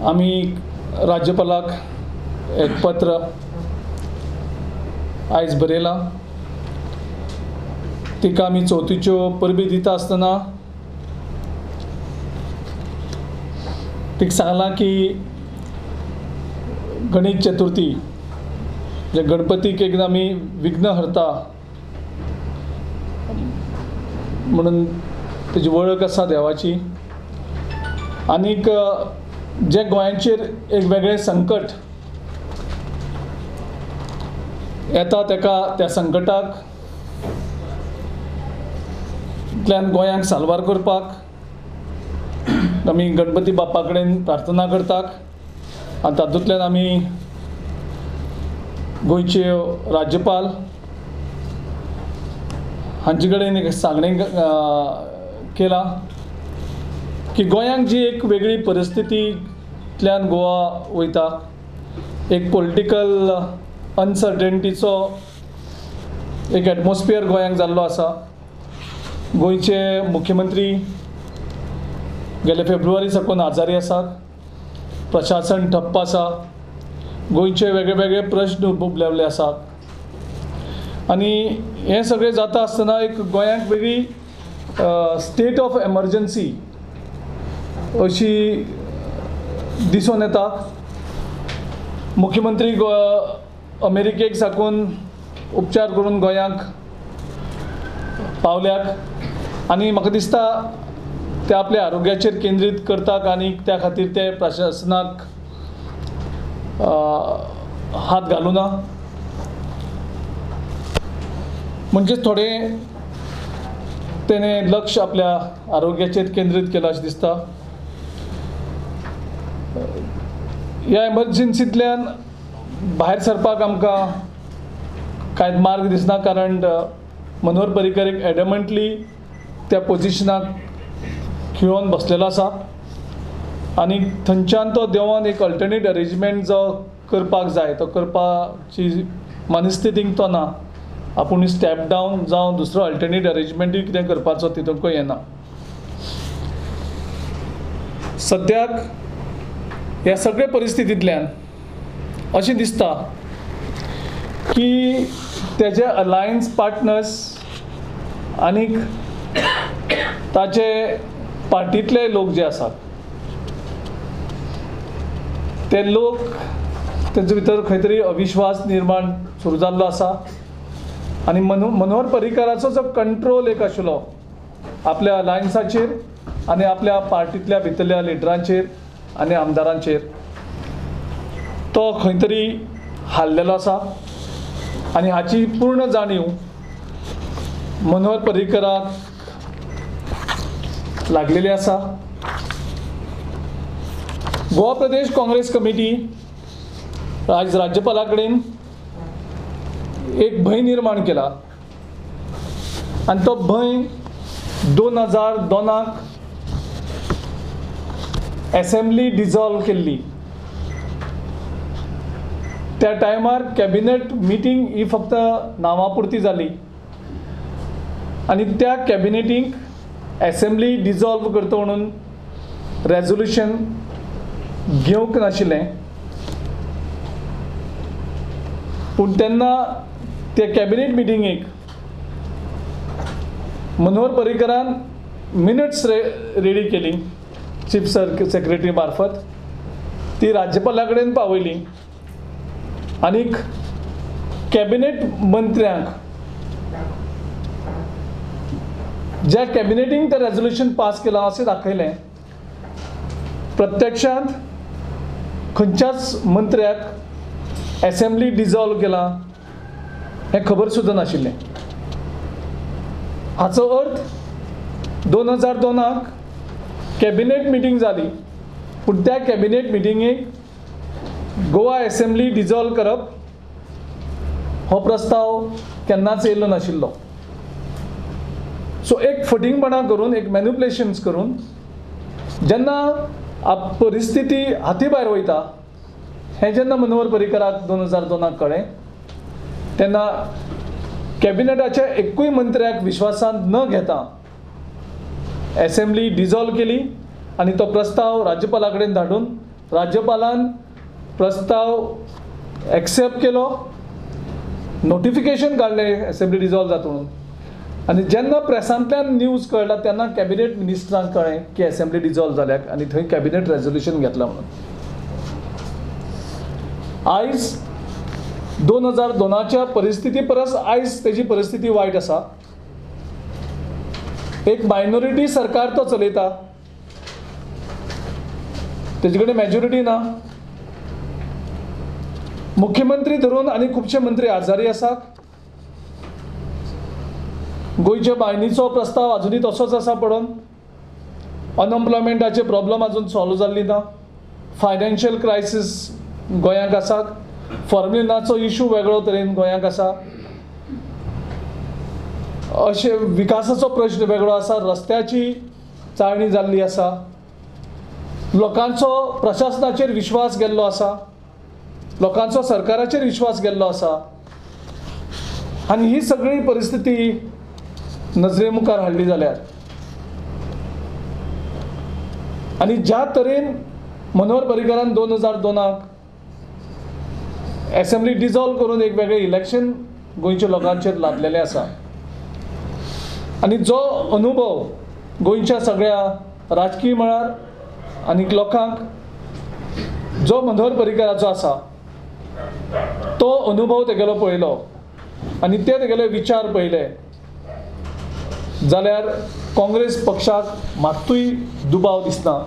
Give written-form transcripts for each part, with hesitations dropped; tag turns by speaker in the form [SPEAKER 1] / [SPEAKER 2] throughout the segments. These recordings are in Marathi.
[SPEAKER 1] आमी राज्यपालाक एक पत्र आयज बरयलां। तिका आमी चवथीच्यो परबी दिता आसतना तिका सांगलां की गणेश चतुर्थी जे गणपतीक एकदां आमी विघ्न हरता म्हणून तेजी वळख आसा देवाची। आनीक जे गोंयांचेर एक वेगळें संकट येता त्या संकटांतल्यान गोंयांक साल्वार करपाक आमी गणपती बाप्पा कडेन प्रार्थना करतात। आनी तातूंतल्यान आमी गोंयचे राज्यपाल हांचे कडेन एक सांगणें केलां की गोंयांक जी एक वेगळी परिस्थितींतल्यान गोवा वयता, एक पॉलिटिकल अनसर्टेनिटीचो एक एटमॉस्फियर गोंयांक जाल्लो आसा। गोंयचे मुख्यमंत्री गेले फेब्रुवारी साकून आजारी आसात, प्रशासन ठप्प आसा, गोंयचे वेगळे वेगळे प्रश्न उबलेले आसात। आनी हें सगळें जाता आसतना एक गोंयांक वेगळी स्टेट ऑफ एमर्जन्सी अशी दिसून येता। मुख्यमंत्री अमेरिकेक साकून उपचार करून गोंयांक पावल्यात आनी म्हाका दिसता ते आपल्या आरोग्याचेर केंद्रीत करतात आनी त्या खातीर ते प्रशासनाक हात घालूना। म्हणजे थोडें तेणें लक्ष आपल्या आरोग्याचेर केंद्रीत केलां अशें दिसता। ह्या एमर्जन्सींतल्यान भायर सरपाक आमकां कांय मार्ग दिसना, कारण मनोहर पर्रीकर एक एडमंटली त्या पोजिशनाक खिळोवन बसलेलो आसा आनी थंयच्यान तो देंवोन एक अल्टरनेट अरेंजमेंट जो करपाक जाय तो करपाची मनस्थितींत तो ना। आपूण स्टेप डावन जावं दुसरो अल्टरनेट अरेंजमेंटूय कितें करपाचो तितूंकय येना। सद्याक ह्या सगळ्या परिस्थितींतल्यान अशें दिसता की तेजे अलायन्स पार्टनर्स आनीक ताचे पार्टींतले लोक जे आसात ते लोक तेंचे भितर खंय तरी अविश्वास निर्माण सुरू जाल्लो आसा। आनी मनोहर पर्रीकराचो जो कंट्रोल एक आशिल्लो आपल्या अलायन्साचेर आनी आपल्या पार्टींतल्या भितरल्या लिडरांचेर आनी आमदारांचेर तो खंय तरी हाल्लेलो आसा। आनी हाची पूर्ण जाणीव मनोहर पर्रीकराक लागलेली आसा। गोवा प्रदेश काँग्रेस कमिटी आज राज्यपाला कडेन एक भंय निर्माण केला आनी तो भंय 2002 असेंब्ली डिजॉल्व केल्ली त्या टायमार कॅबिनेट मिटींग ही फक्त नांवापुरती जाली आनी त्या कॅबिनेटीक असेंब्ली डिजॉल्व करता म्हणून रेजोल्यूशन घेवंक नाशिल्लें। पूण तेन्ना ते कॅबिनेट मिटिंगेक मनोहर पर्रीकरान मिनट्स रेडी केली चीफ सेक्रेटरी मार्फत, ती राज्यपाला कडेन पावयली आनीक कॅबिनेट मंत्र्यांक ज्या कॅबिनेटीन तें रेजोल्यूशन पास केलां अशें दाखयलें प्रत्यक्षांत खंयच्याच मंत्र्याक असेंब्ली डिजॉल्व केला हें खबर सुद्दां नाशिल्लें। हाचो अर्थ 2002 कॅबिनेट मिटींग जाली पूण त्या कॅबिनेट मिटिंगेक गोवा असेंब्ली डिजॉल्व करप हो प्रस्ताव केन्नाच येयल्लो नाशिल्लो। सो एक फटिंगपणां करून एक मॅन्युप्युलेशन्स करून जेन्ना परिस्थिती हाती भायर वयता हें जेन्ना मनोहर पर्रीकराक 2002 कळ्ळें तेन्ना कॅबिनेटाच्या एकूय मंत्र्याक विश्वासांत न घेता असेंब्ली डिजॉल्व केली आनी तो प्रस्ताव राज्यपाला कडेन धाडून राज्यपालान प्रस्ताव एक्सेप्ट केलो, नोटिफिकेशन काडलें असेंब्ली डिजॉल्व जाता म्हणून. आनी जेन्ना प्रेसांतल्यान न्यूज कळटा तेन्ना कॅबिनेट मिनिस्टरांक कळ्ळें की असेंब्ली डिजॉल्व जाल्याक आनी थंय कॅबिनेट रेजोल्युशन घेतलां म्हणून. आयज 2002च्या परिस्थिती परस आयज तेजी परिस्थिती वायट आसा. एक मायनॉरिटी सरकार तो चलयता, तेजे कडेन मेजॉरिटी ना. मुख्यमंत्री धरून आनी खुबशे मंत्री आजारी आसात. गोंयच्या बायनीचो प्रस्ताव अजुनी तसोच आसा पडून. अनएम्प्लॉयमेंटाचे प्रॉब्लम अजून सॉल्व जाल्ली ना. फायनान्शियल क्रायसीस गोंयांक आसा. फॉर्म्युलाचो इशू वेगळो तरेन गोंयांक आसा. अशे विकासाचो प्रश्न वेगळो आसा. रस्त्याची चाळणी जाल्ली आसा. लोकांचो प्रशासनाचेर विश्वास गेल्लो आसा. लोकांचो सरकाराचेर विश्वास गेल्लो आसा. आनी ही सगळी परिस्थिती नजरे मुखार हाडली जाल्यार आनी ज्या तरेन मनोहर पर्रीकारान 2002क असेंब्ली डिजॉल्व करून एक वेगळें इलेक्शन गोंयच्या लोकांचेर लादलेलें आसा आनी जो अनुभव गोंयच्या सगळ्या राजकीय मळार आनी लोकांक जो मनोहर पर्रीकाराचो आसा तो अनुभव तेगेलो पळयलो आनी ते तेगेले विचार पळयले जाल्यार काँग्रेस पक्षाक मात्तूय दुबाव दिसना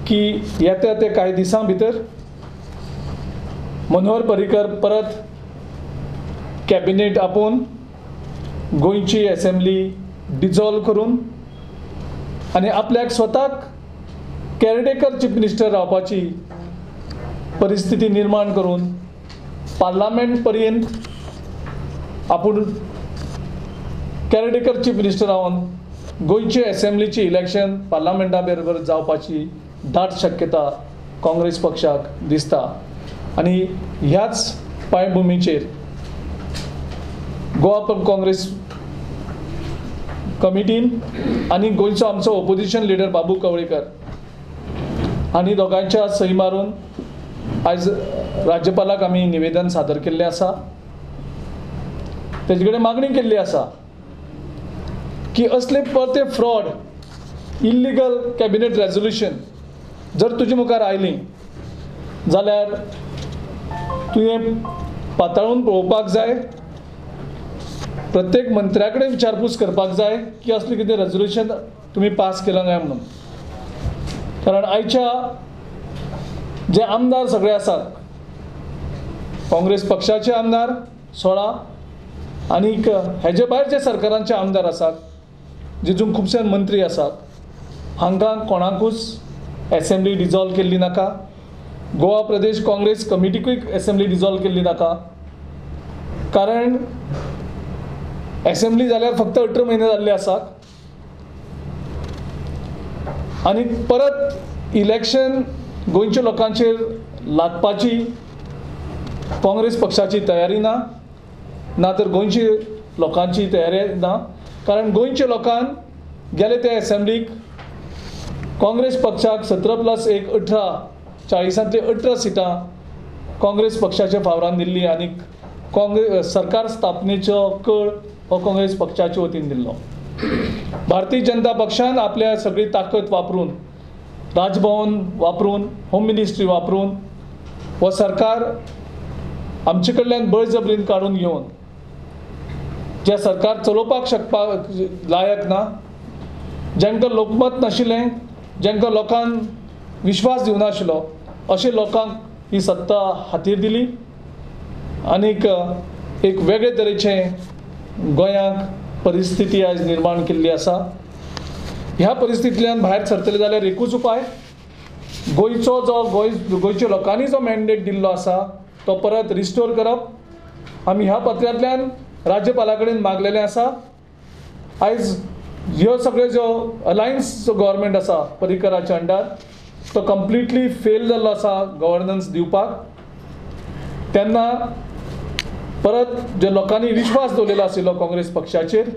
[SPEAKER 1] की येत्या ते कांय दिसां भितर मनोहर पर्रीकर परत कॅबिनेट आपोवन गोंयची असेंब्ली डिजॉल्व करून आनी आपल्याक स्वताक कॅरटेकर चीफ मिनिस्टर रावपाची परिस्थिती निर्माण करून पार्लमेंट पर्यंत आपूण कॅरटेकर चीफ मिनिस्टर रावन गोंयचे असेंब्लीची इलेक्शन पार्लमेंटा बरोबर जावपाची दाट शक्यता काँग्रेस पक्षाक दिसता आनी ह्याच पायभुमीचेर गोवा काँग्रेस कमिटीन आनी गोंयचो आमचो ओपोजिशन लिडर बाबू कवळेकर हांणी दोगांच्या सही मारून आयज राज्यपालाक आमी निवेदन सादर केल्लें आसा. तेजे कडेन मागणी केल्ली आसा की असले परते फ्रॉड इल्लिगल कॅबिनेट रेजोल्युशन जर तुजे मुखार आयलीं जाल्यार तुवें पाताळून पळोवपाक जाय. प्रत्येक मंत्र्या कडेन विचारपूस करपाक जाय की असलें कितें रेजोल्युशन तुमी पास केलां काय म्हणून. कारण आयच्या जे आमदार सगळे आसात काँग्रेस पक्षाचे आमदार 16 आनीक हेजे भायर जे सरकारांचे आमदार आसात जितून खुबशे मंत्री आसात हांकां कोणाकूच असेंब्ली डिजॉल्व केल्ली नाका. गोवा प्रदेश काँग्रेस कमिटीकूय असेंब्ली डिजॉल्व केल्ली नाका. कारण असेंब्ली जाल्यार फक्त 18 म्हयने जाल्ले आसात आनी परत इलेक्शन गोंयच्या लोकांचेर लादपाची काँग्रेस पक्षाची तयारी ना ना तर गोंयची लोकांची तयारी ना. कारण गोंयच्या लोकांन गेले ते असेंब्लीक काँग्रेस पक्षाक 17+1 18 40 18 सिटां काँग्रेस पक्षाच्या फावरान दिल्ली आनी काँग्रेस सरकार स्थापनेचो कळ हो काँग्रेस पक्षाच्या वतीन दिल्लो. भारतीय जनता पक्षान आपल्या सगळी ताकद वापरून राजभवन वापरून होम मिनिस्ट्री वापरून हो सरकार आमचे कडल्यान बळजबरीन काडून घेवन जे सरकार चलोवपाक शकपाक लायक ना, जांकां लोकमत नाशिल्लें, जांकां लोकांन विश्वास दिवनाशिल्लो अशे लोकांक ही सत्ता हातीर दिली आनीक एक वेगळे तरेचें गोंयांक परिस्थिती आयज निर्माण केल्ली आसा. ह्या परिस्थितींतल्यान भायर सरतले जाल्यार एकूच उपाय गोंयचो जो गोंयच्या लोकांनी जो मॅन्डेट दिल्लो आसा तो परत रिस्टोर करप. आमी ह्या पत्रांतल्यान राज्यपाला कडेन मागलेलें आसा. आयज ह्यो सगळ्यो ज्यो अलायन्स जो गव्हर्मेंट आसा पर्रीकराच्या अंडर तो कंप्लिटली फेल जाल्लो आसा गव्हर्नन्स दिवपाक. तेन्ना परत जे लोकांनी विश्वास दवरलेलो आशिल्लो काँग्रेस पक्षाचेर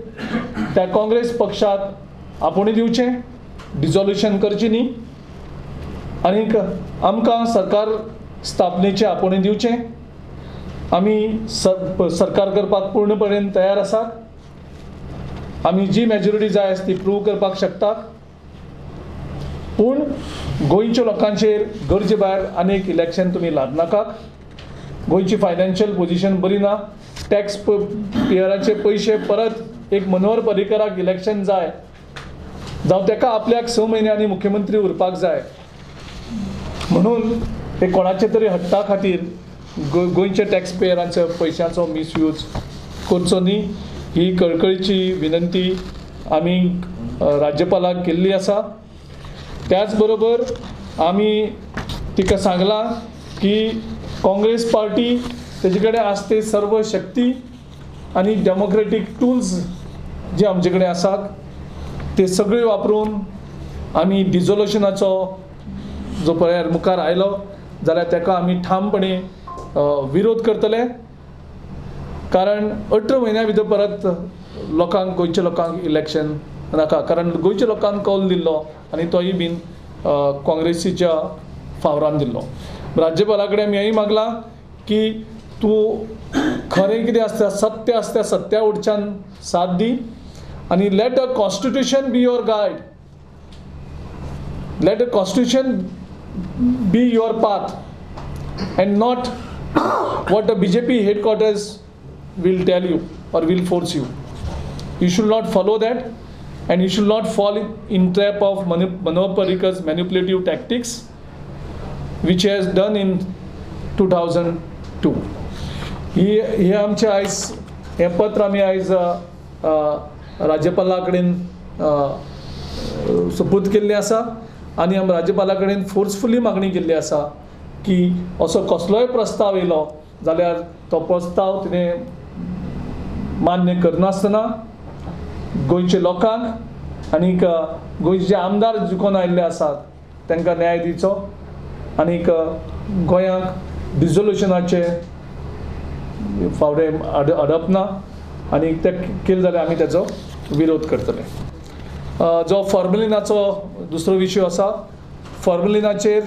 [SPEAKER 1] त्या काँग्रेस पक्षाक आपुणूय दिवचें, डिजॉल्युशन करचें न्ही आनीक आमकां सरकार स्थापनेचें आपोवणें दिवचें. आमी सरकार करपाक पूर्णपणेन तयार आसात. आमी जी मेजॉरिटी जाय ती प्रूव करपाक शकतात. पूण गोंयच्या लोकांचेर गरजे भायर आनीक इलेक्शन तुमी लादनाकात. गोंयची फायनान्शियल पोजिशन बरी ना. टॅक्स पेयराचे पयशे परत एक मनोहर पर्रीकराक इलेक्शन जाय जावं ताका आपल्याक 6 म्हयन्यांनी मुख्यमंत्री उरपाक जाय म्हणून एक कोणाचे तरी हट्टा खातीर गोंयच्या टॅक्स पेयरांच्या पयशांचो मिसयूज करचो न्ही ही कळकळीची विनंती आमी राज्यपालाक केल्ली आसा. त्याच बरोबर आमी तिका सांगलां की काँग्रेस पार्टी तेजे कडेन आसते सर्व शक्ती आनी डेमोक्रेटीक टूल्स जे आमचे कडेन आसात ते सगळे वापरून आमी डिझोल्युशनाचो जो पर्याय मुखार आयलो जाल्यार ताका आमी ठामपणे विरोध करतले. कारण 18 म्हयन्यां भितर परत गोंयच्या लोकांक इलेक्शन नाका. कारण गोंयच्या लोकांक कौल दिल्लो आनी तोय बीन काँग्रेसीच्या फावरान दिल्लो. राज्यपाला कडेन आमी हेंय मागलां की तूं खरें कितें आसता सत्य आसता सत्या वटच्यान साथ दी आनी let the constitution be your guide. Let the constitution be your path and not what the BJP headquarters will tell you or will force you. You should not follow that and you should not fall in trap of Manohar Parrikar's manipulative tactics which he has done in 2002. हे आमचे आयज हे पत्र आमी आयज राज्यपाला कडेन सुपूत केल्लें आसा आनी आमी राज्यपाला कडेन फोर्सफुली मागणी केल्ली आसा की असो कसलोय प्रस्ताव येयलो जाल्यार तो प्रस्ताव तिणें मान्य करनासतना गोंयच्या लोकांक आनीक गोंयचे जे आमदार जिखून आयिल्ले आसात तांकां न्याय दिवचो आनीक गोंयांक डिझोल्युशनाचे फावडे हाडप ना आनीक तें केलें जाल्यार आमी तेजो विरोध करतले. जो फॉर्मुलिनाचो दुसरो विशय आसा फॉर्मुलिनाचेर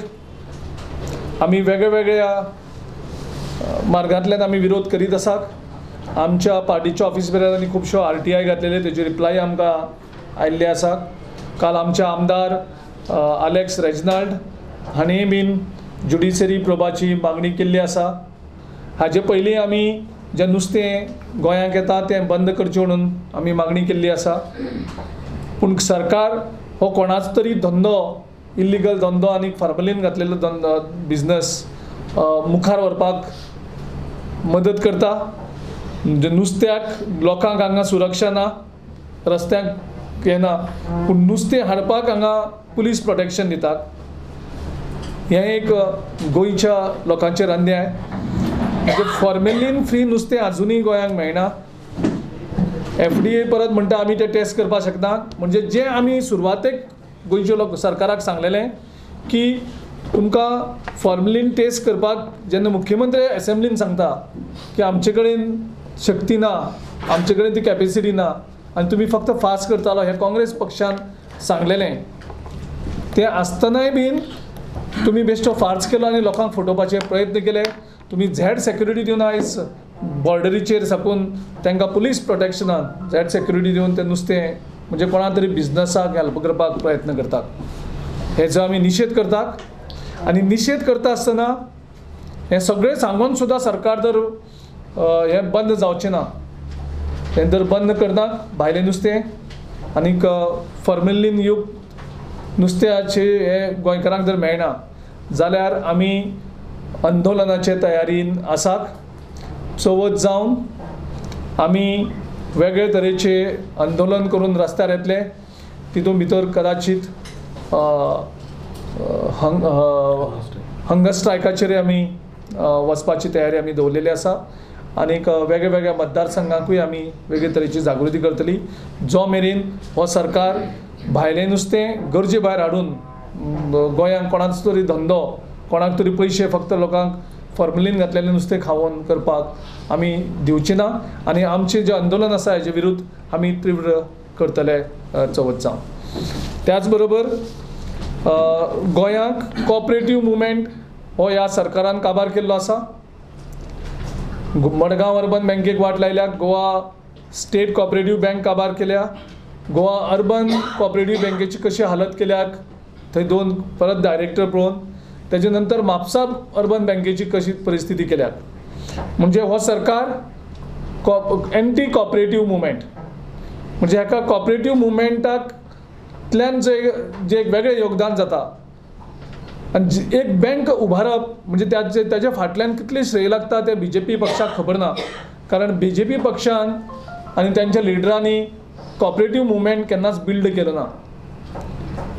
[SPEAKER 1] आमी वेगळ्या मार्गांतल्यान आमी विरोध करीत आसात. आमच्या पार्टीच्या ऑफिस बेरांनी खुबश्यो RTI घातलेले तेजे रिप्लाय आमकां आयिल्ले आसात. काल आमच्या आमदार आलेक्स रेजनाल्ड हाणें बीन ज्युडिशरी प्रोबाची मागणी केल्ली आसा. हाजे पयलीं आमी जें नुस्तें गोंयांत येता तें बंद करचें म्हणून आमी मागणी केल्ली आसा. पूण सरकार हो कोणाचो तरी धंदो इल्लिगल धंदो आनी फॉर्मुलीन घातलेलो धंदो बिझनस मुखार व्हरपाक मदत करता. नुस्त्याक लोकांक हांगा सुरक्षा ना रस्त्याक हें ना पूण नुस्तें हाडपाक हांगा पुलीस प्रोटेक्शन दितात. हें एक गोंयच्या लोकांचेर अन्याय. म्हणजे फॉर्मेलिन फ्री नुस्तें आजुनूय गोंयांक मेळना. FDA परत म्हणटा आमी ते टेस्ट करपाक शकना. म्हणजे जें आमी सुरवातेक गोंयच्या सरकाराक सांगलेलें की तुमकां फॉर्मुलीन टेस्ट करपाक जेन्ना मुख्यमंत्री असेंब्लीन सांगता की आमचे कडेन शक्ती ना आमचे कडेन ती कॅपेसिटी ना आनी तुमी फक्त फास करतालो हें काँग्रेस पक्षान सांगलेलें तें आसतनाय बीन तुमी बेश्टो फार्स केलो आनी लोकांक फटोवपाचे प्रयत्न केले. तुमी झॅड सेक्युरिटी दिवन आयज बॉर्डरीचेर साकून तांकां पुलीस प्रोटेक्शनान झॅड सेक्युरिटी दिवन तें नुस्तें म्हणजे कोणा तरी बिझनसाक हेल्प करपाक प्रयत्न करतात. हेजो आमी निशेध करतात आनी निशेध करता आसतना हें सगळें सांगून सुद्दां सरकार जर हें बंद जावचें ना तें जर बंद करनात भायलें नुस्तें आनीक फॉर्मेलिन युक्त नुस्त्याचे हें गोंयकारांक जर मेळना जाल्यार आमी आंदोलनाचे तयारीन आसात. चवथ जावन आमी वेगळे तरेचे आंदोलन करून रस्त्यार येतले. तितून भितर कदाचित हंगर स्ट्रायकाचेर आमी वचपाची तयारी आमी दवरलेली आसा आनीक वेगळ्या मतदारसंघांकूय आमी वेगळे तरेची जागृती करतली. जो मेरेन हो सरकार भायलें नुस्तें गरजे भायर हाडून गोंयांक कोणाचो तरी धंदो कोणाक तरी पयशे फक्त लोकांक फॉर्मुलीन घातलेलें नुस्तें खावोन करपाक आमी दिवचें ना आनी आमचें जें आंदोलन आसा हेजे विरुद्ध आमी तीव्र करतले चवथ जावन. त्याच बरोबर गोंयांक कोऑपरेटीव मुवमेंट हो ह्या सरकारान काबार केल्लो आसा. मडगांव अर्बन बँकेक वाट लायल्याक गोवा स्टेट कोऑपरेटीव बँक काबार केल्या. गोवा अर्बन कोऑपरेटीव बँकेची कशी हालत केल्याक थंय 2 परत डायरेक्टर पळोवन, तेजे नंतर म्हापसा अर्बन बँकेची कशी परिस्थिती केल्याक. म्हणजे हो सरकार एंटी कोऑपरेटीव मुवमेंट, म्हणजे हेका कोऑपरेटीव मुवमेंटांतल्यान जे एक वेगळें योगदान जाता आनी एक बँक उबारप म्हणजे त्याच्या फाटल्यान कितले श्रेय लागता ते BJP पक्षाक खबर ना. कारण BJP पक्षान आनी त्यांच्या लिडरांनी कोऑपरेटीव मुवमेंट केन्नाच बिल्ड केलो ना.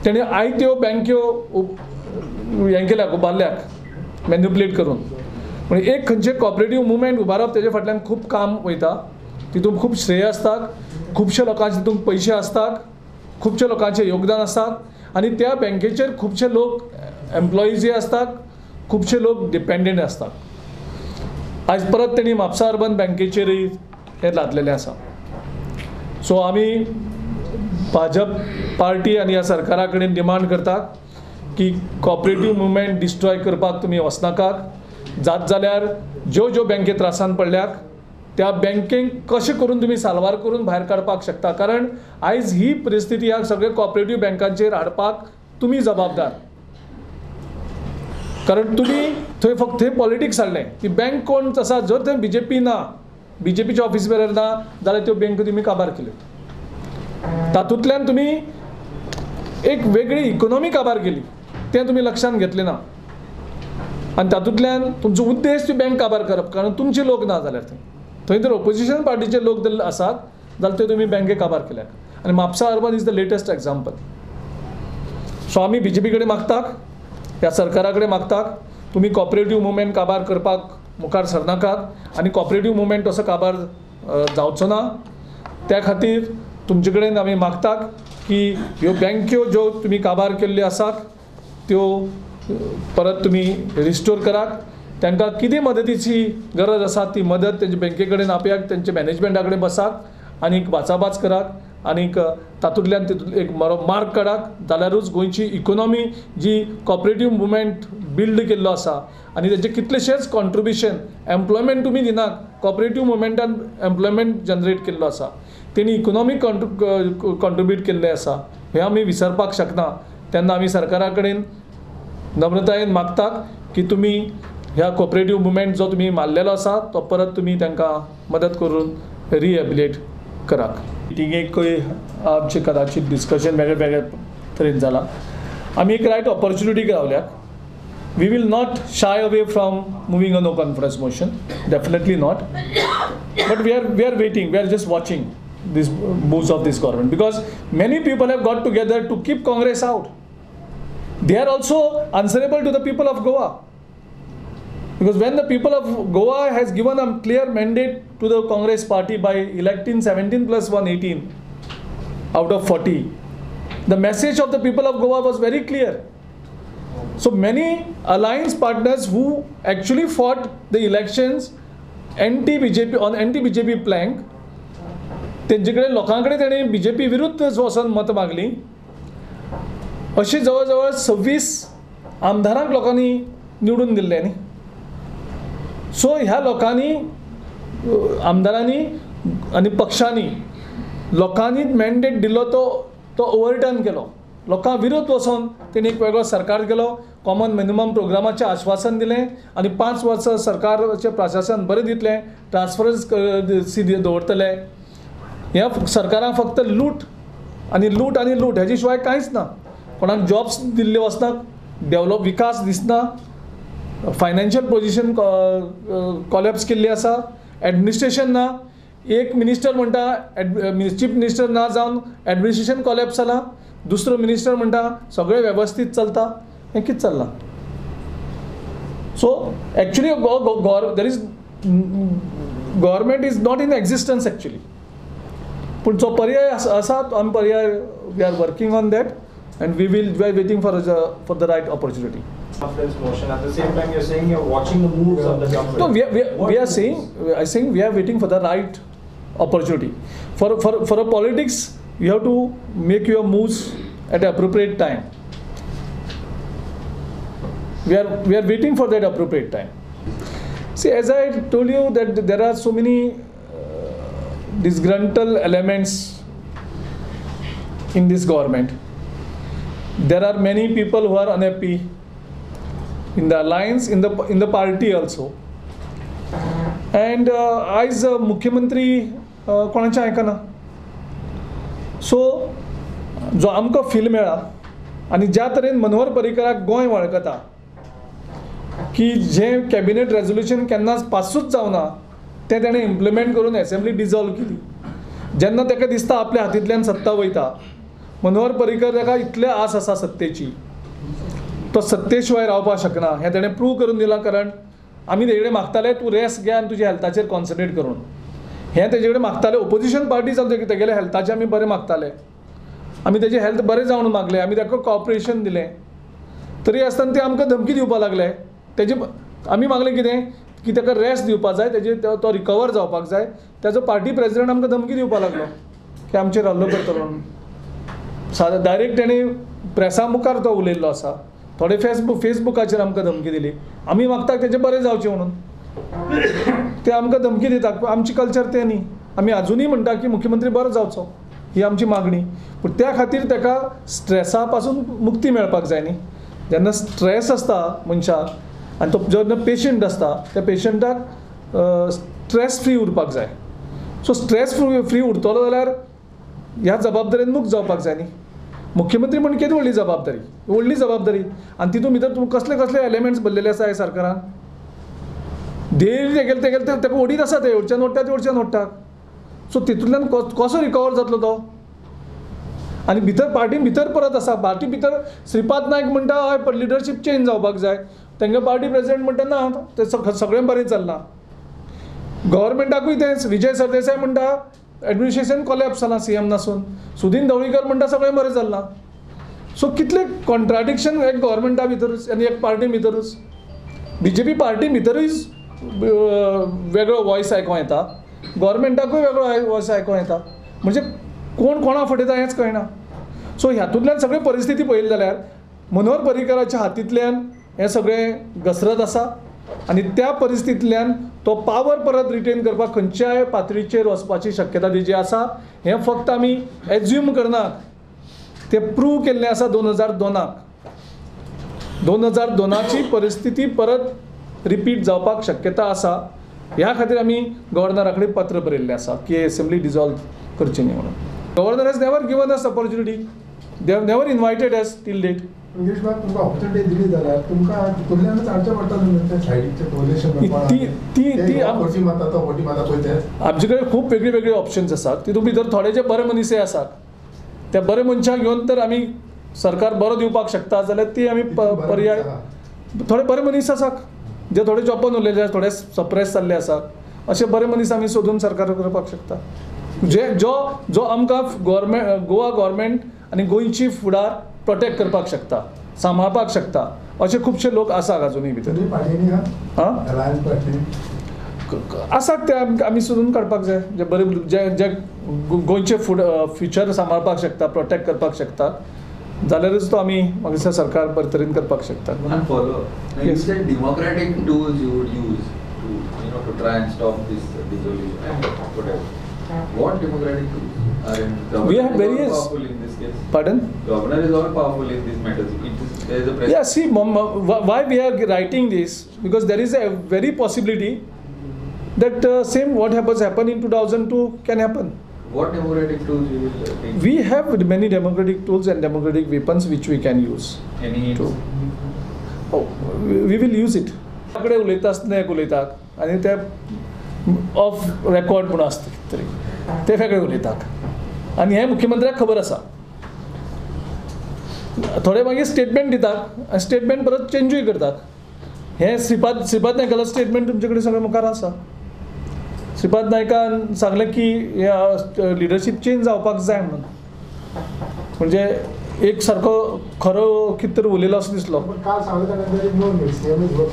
[SPEAKER 1] तेणी आयत्यो बँक्यो हें केल्याक उबारल्याक मॅन्युपुलेट करून. म्हणजे एक खंयचे कोऑपरेटीव मुवमेंट उबारप तेजे फाटल्यान खूब काम वयता. तितून खूब श्रेय आसतात, खुबशे लोकांचे तितून पयशे आसतात, खुबशे लोकांचे योगदान आसतात आनी त्या बँकेचेर खुबशे लोक एम्प्लॉईजय आसतात, खुबशे लोक डिपेंडंट आसतात. आज परत तेणी म्हापसा अर्बन बँकेचेरय हे लादलेलें आसा. सो आमी भाजप पार्टी आनी ह्या सरकारा कडेन डिमांड करतात की कोऑपरेटीव मुवमेंट डिस्ट्रॉय करपाक तुमी वचनाकात. जात जाल्यार ज्यो बँके त्रासान पडल्याक त्या बँकेक कशें करून तुमी साल्वार करून भायर काडपाक शकता. कारण आयज ही परिस्थिती ह्या सगळ्या कोऑपरेटीव बँकांचेर हाडपाक तुमी जबाबदार. कारण तुमी थंय फक्त थंय पॉलिटिक्स हाडलें. ती बँक कोण आसा, जर थंय BJP ना, BJPचे ऑफिस बेरर ना जाल्यार त्यो बँको तुमी काबार केल्यो. तातूंतल्यान तुमी एक वेगळी इकॉनॉमी काबार केली, तें तुमी लक्षांत घेतलें ना. आनी तातूंतल्यान तुमचो उद्देश ती बँक काबार करप, कारण तुमचे लोक ना जाल्यार थंय जर ऑपोजिशन पार्टीचे लोक जर आसात जाल्यार ते तुमी बँके काबार केल्याक. आनी Mapusa urban is the latest example. So आमी BJP कडेन मागतात, ह्या सरकारा कडेन मागतात, तुमी कोऑपरेटीव मुवमेंट काबार करपाक मुखार सरनाकात आनी कोऑपरेटीव मुवमेंट असो काबार जावचो ना. त्या खातीर तुमचे कडेन आमी मागतात की ह्यो बँक्यो ज्यो तुमी काबार केल्ल्यो आसात त्यो परत तुमी रिस्टोर करात. तांकां कितें मदतीची गरज आसा ती मदत तेंचे बँके कडेन आपयाक, तेंचे मॅनेजमेंटा कडेन बसात आनी भाचाभाच करात आनीक तातूंतल्यान एक मार्ग काडात. जाल्यारूच गोंयची इकॉनॉमी जी कोऑपरेटीव मुवमेंट बिल्ड केल्लो आसा आनी तेचे कितलेशेच कॉन्ट्रिब्युशन एम्प्लॉयमेंट तुमी दिनात, कोऑपरेटीव मुवमेंटान एम्प्लॉयमेंट जनरेट केल्लो आसा, तेणी इकॉनॉमीक कॉन्ट्रिब्यूट केल्लें आसा, हें आमी विसरपाक शकना. तेन्ना आमी सरकारा कडेन नम्रतायेन मागतात की तुमी ह्या कोऑपरेटीव मुवमेंट जो तुमी मारलेलो आसा तो परत तुमी तांकां मदत करून रिहॅबिलिटेट करात. मिटिंगेकय आमचें कदाचित डिस्कशन वेगळ्या वेगळ्या तरेन जालां. आमी एक रायट ऑपॉर्च्युनिटीक रावल्यात. We will not shy away from moving a no confidence motion, definitely not. But we are waiting, we are just watching these moves of this government, because many people have got together to keep Congress out. They are also answerable to the people of Goa, because when the people of Goa has given a clear mandate to the Congress party by electing 17 plus 118 out of 40, the message of the people of Goa was very clear. So many alliance partners who actually fought the elections on anti-BJP plank, तेंचे कडेन लोकां कडेन तेणी BJP विरुद्ध वचून मत मागली. अशी जवळ 26 आमदारांक लोकांनी निवडून दिल्ले न्ही. सो ह्या लोकांनी, आमदारांनी आनी पक्षांनी लोकांनी मॅन्डेट दिल्लो तो ओव्हरटर्न केलो. लोकां विरुद्ध वचून तेणी एक वेगळो सरकार केलो. कॉमन मिनिमम प्रोग्रामाचें आश्वासन दिलें आनी 5 वर्सां सरकाराचें प्रशासन बरें दितलें, ट्रान्सपरन्सी दवरतले. ह्या सरकाराक फक्त लूट आनी लूट हेजे शिवाय कांयच ना. कोणाक जॉब्स दिल्ले वचनात, डेव्हलप विकास दिसना, फायनान्शियल पोजिशन कॉलॅप्स केल्ली आसा, एडमिनिस्ट्रेशन ना. एक मिनिस्टर म्हणटा चीफ मिनिस्टर ना जावन एडमिनिस्ट्रेशन कॉलॅप्स जाला. दुसरो मिनिस्टर म्हणटा सगळें वेवस्थीत चलता. हें कितें चल्लां? So actually government is not in existence actually. पूण जो पर्याय आसा तो आमी पर्याय we R working on that and we are waiting for the right opportunity.
[SPEAKER 2] Confidence motion. At the same time, you're saying you're watching the moves of the government.
[SPEAKER 1] No, we are saying we are waiting for the right opportunity. For a politics, you have to make your moves at the appropriate time. we are waiting for that appropriate time. See, as I told you that there are so many disgruntled elements in this government. There are many people who are unhappy in the alliance, in the party also. And as मुख्यमंत्री कोणाचें आयकना. सो जो आमकां फील मेळ्ळा आनी ज्या तरेन मनोहर पर्रीकराक गोंय वळखता की जें कॅबिनेट रेजोल्युशन केन्नाच पासूच जावना तें ताणें इम्प्लिमेंट करून एसेंब्ली डिजॉल्व केली. जेन्ना ताका दिसता आपल्या हातींतल्यान सत्ता वयता, मनोहर पर्रीकर ताका इतलें आस आसा सत्तेची, तो सत्ते शिवाय रावपाक शकना हें ताणें प्रूव करून दिलां. कारण आमी तेजे कडेन मागताले तूं रेस्ट घे आनी तुज्या हेल्थाचेर कॉन्सन्ट्रेट करून. हें तेजे कडेन मागताले. ओपोजिशन पार्टी जावन तेगेले हेल्थाचें आमी बरें मागताले, आमी तेजें हेल्थ बरें जावन मागलें, आमी ताका कॉपरेशन दिलें. तरी आसतना ते आमकां धमकी दिवपाक लागले. तेजे आमी मागलें कितें की ताका रेस्ट दिवपाक जाय, तेजे तो रिकवर जावपाक जाय. ताजो पार्टी प्रेजिडेंट आमकां धमकी दिवपाक लागलो की आमचेर हल्लो करतलो म्हणून. डायरेक्ट तेणी प्रेसा मुखार तो उलयल्लो आसा. थोडे फेसबुकाचेर आमकां धमकी दिली. आमी मागतात तेजें बरें जावचें म्हणून. ते आमकां धमकी दितात. आमची कल्चर तें न्ही. आमी आजुनूय म्हणटा की मुख्यमंत्री बरो जावचो, ही आमची मागणी. पूण त्या खातीर ताका स्ट्रेसा पासून मुक्ती मेळपाक जाय न्ही. जेन्ना स्ट्रेस आसता मनशाक आनी तो जेन्ना पेशंट आसता त्या पेशंटाक स्ट्रेस फ्री उरपाक जाय. सो स्ट्रेस फ्री उरतलो जाल्यार ह्या जबाबदारेन मुक्त जावपाक जाय न्ही. मुख्यमंत्री म्हणजे किती व्हडली जबाबदारी आनी तितून भितर तूं कसले कसले एलिमेंट्स भरलेले आसा ह्या सरकारान. डेली तेगेले ताका ओडीत आसा ते एवडच्यान ओडटात. सो तितूंतल्यान कसो रिकवर जातलो तो. आनी भितर पार्टीन भितर परत आसा. पार्टी भितर श्रीपाद नायक म्हणटा हय लिडरशीप चेंज जावपाक जाय. तांकां पार्टी प्रेजिडेंट म्हणटा ना तें सगळें बरें चलना. गव्हर्मेंटाकूय तेंच. विजय सरदेसाय म्हणटा एडमिनिस्ट्रेशन कॉलॅप्स जालां सीएम नासून. सुदीन ढवळीकर म्हणटा सगळें बरें चलना. सो कितले कॉन्ट्राडिक्शन एक गव्हर्मेंटा भितरूच आनी एक पार्टी भितरूच. बीजेपी पार्टी भितरूय वेगळो वॉयस आयकों येता, गव्हर्मेंटाकूय वेगळो वॉयस आयकों येता. म्हणजे कोण कोणा फटयता हेंच कळना. सो ह्यातूंतल्यान सगळी परिस्थिती पळयली जाल्यार मनोहर पर्रीकराच्या हातींतल्यान हें सगळें घसरत आसा. आनी त्या परिस्थितींतल्यान तो पावर परत रिटेन करपाक खंयच्याय पातळीचेर वचपाची शक्यता तेजी आसा. हें फक्त आमी एज्यूम करनात, तें प्रूव केल्लें आसा 2002. 2002ची परिस्थिती परत रिपीट जावपाक शक्यता आसा. ह्या खातीर आमी गव्हर्नरा कडेन पत्र बरयल्लें आसा की एसेंब्ली डिजॉल्व करची न्ही म्हणून. Governor has never given us opportunity. They have never invited us till date.
[SPEAKER 3] English बाब तुमकां ऑपॉर्च्युनिटी दिली जाल्यार तुमकां तितूंतल्यानच हाडचें पडटलें तें सायडीचें कोलेशन
[SPEAKER 1] ती आमचे कडेन खूब वेगळी वेगळी ऑप्शन्स आसात. तितूंत भितर थोडे जे बरे मनीसय आसात. त्या बरे मनशाक घेवन तर आमी सरकार बरो दिवपाक शकता जाल्यार ती आमी पर्याय. थोडे बरे मनीस आसात जे थोडे चोपोन उरलेले आसात, थोडे सप्रेस जाल्ले आसात. अशे बरे मनीस आमी सोदून सरकार करपाक शकता. जो आमकां गोवा गव्हर्मेंट आनी गोंयची फुडार प्रोटेक्ट करपाक शकता, सांबाळपाक शकता. असे खुबशे लोक आसात अजुनूय भितर. आसात ते आमी सोदून काडपाक जाय. जे बरे जे गोंयचे फ्युचर सांबाळपाक शकता, प्रोटेक्ट करपाक शकता जाल्यारच तो आमी म्हाका दिसता सरकार बरे तरेन करपाक शकता.
[SPEAKER 4] Democratic tools you would use to try and stop this dissolution. What democratic tools are in government?
[SPEAKER 1] We have various.
[SPEAKER 4] Powerful in this case.
[SPEAKER 1] Pardon?
[SPEAKER 4] Governor is all powerful in these matters. There is a president.
[SPEAKER 1] Yeah, see, why we are writing this, because there is a very possibility that same what happened in 2002 can happen.
[SPEAKER 4] What democratic tools you will take?
[SPEAKER 1] We have many democratic tools and democratic weapons which we can use.
[SPEAKER 4] Any hints?
[SPEAKER 1] Oh, we will use it. आपकडे उलयता आसतना एक उलयतात आनी ते ऑफ रेकॉर्ड म्हणून आसता कितें तरी ते वेगळे उलयतात आनी हें मुख्यमंत्र्याक खबर आसा. थोडे मागीर स्टेटमेंट दितात आनी स्टेटमेंट परत चेंजूय करतात. हें श्रीपाद नायकालो स्टेटमेंट तुमचे कडेन सगळें मुखार आसा. श्रीपाद नायकान सांगलें की लिडरशीप चेंज जावपाक जाय म्हणून. म्हणजे एक सारको खरो कितें तरी उलयलो असो दिसलो.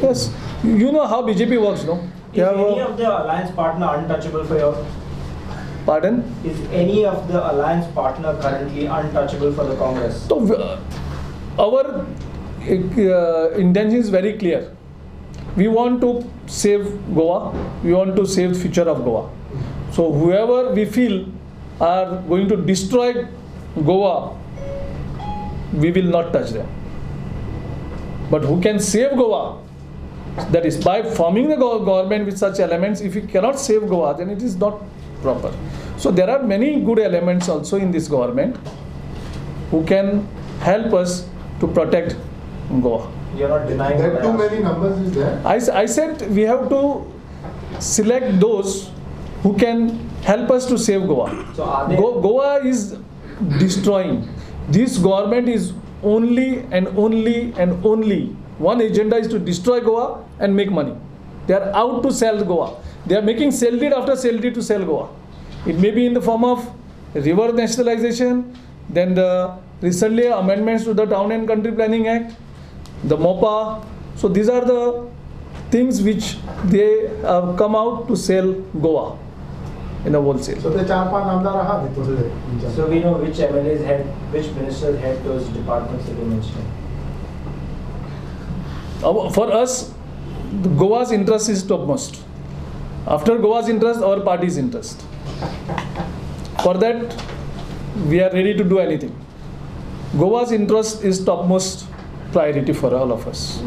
[SPEAKER 1] Yes, you know how BJP works, no?
[SPEAKER 2] Is any of the alliance partner untouchable for you?
[SPEAKER 1] Pardon?
[SPEAKER 2] Is any of the alliance partner currently untouchable for the Congress?
[SPEAKER 1] So our intention is very clear. We want to save Goa. We want to save the future of Goa. So whoever we feel are going to destroy Goa, we will not touch them. But who can save Goa? That is, by forming the government with such elements, if we cannot save Goa, then it is not proper. So there are many good elements also in this government who can help us to protect Goa.
[SPEAKER 2] You're not denying
[SPEAKER 3] There
[SPEAKER 2] that.
[SPEAKER 3] too many numbers is there.
[SPEAKER 1] I said we have to select those who can help us to save Goa.
[SPEAKER 2] So are they?
[SPEAKER 1] Goa is destroying. This government is only and only and only one agenda is to destroy Goa and make money. They are out to sell Goa. They are making sell deed after sell deed to sell Goa. It may be in the form of river nationalization, then the recently amendments to the Town and Country Planning Act, the MOPA. So these are the things which they have come out to sell Goa in a wholesale.
[SPEAKER 3] So ते 4-5 आमदार आहात तिथले.
[SPEAKER 2] So we know which MLAs had, which ministers had those departments that you mentioned.
[SPEAKER 1] For us, Goa's interest is topmost. After Goa's interest, our party's interest. For that, we are ready to do anything. Goa's interest is topmost priority for all of us.